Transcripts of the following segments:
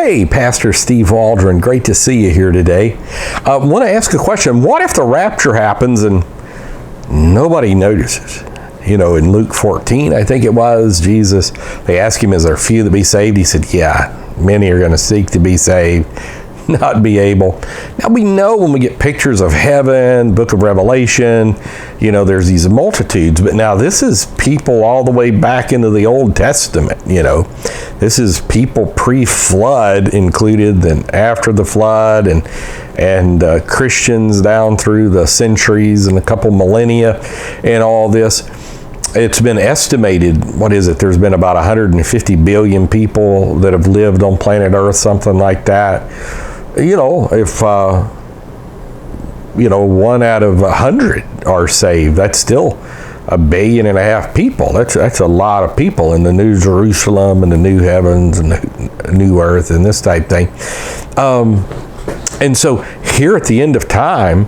Hey, Pastor Steve Waldron, great to see you here today. I want to ask a question. What if the rapture happens and nobody notices? You know, in Luke 14, I think it was, Jesus, they asked him, is there few that be saved? He said, yeah, many are going to seek to be saved, not be able. Now, we know when we get pictures of heaven, book of Revelation, you know, there's these multitudes. But now this is people all the way back into the Old Testament, you know. This is people pre-flood included, then after the flood, and Christians down through the centuries and a couple millennia and all this. It's been estimated, what is it? There's been about 150 billion people that have lived on planet Earth, something like that. You know, if, 1 out of 100 are saved, that's still 1.5 billion people. That's a lot of people in the New Jerusalem and the new heavens and the new earth and this type thing. And so here at the end of time,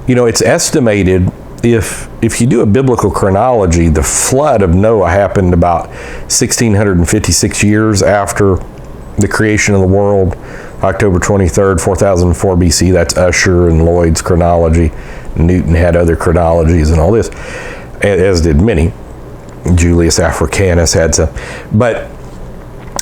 you know, it's estimated if you do a biblical chronology, the flood of Noah happened about 1656 years after the creation of the world, October 23rd, 4004 BC. That's Usher and Lloyd's chronology. Newton had other chronologies and all this, as did many. Julius Africanus had some. But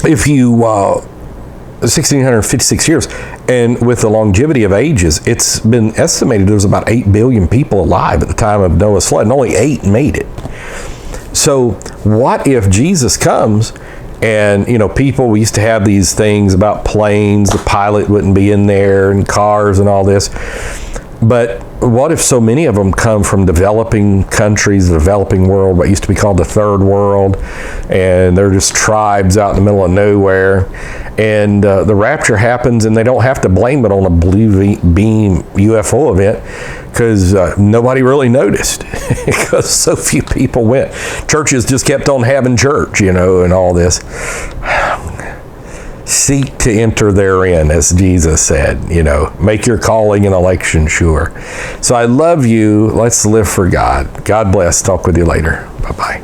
if you, 1656 years, and with the longevity of ages, it's been estimated there was about 8 billion people alive at the time of Noah's flood, and only 8 made it. So what if Jesus comes and, you know, we used to have these things about planes, the pilot wouldn't be in there, and cars and all this. But what if so many of them come from developing countries, the developing world, what used to be called the third world, and they're just tribes out in the middle of nowhere, and the rapture happens and they don't have to blame it on a blue beam UFO event because nobody really noticed because so few people went. Churches just kept on having church, you know, and all this. Seek to enter therein, as Jesus said, you know, make your calling and election sure. So I love you. Let's live for God. God bless. Talk with you later. Bye-bye.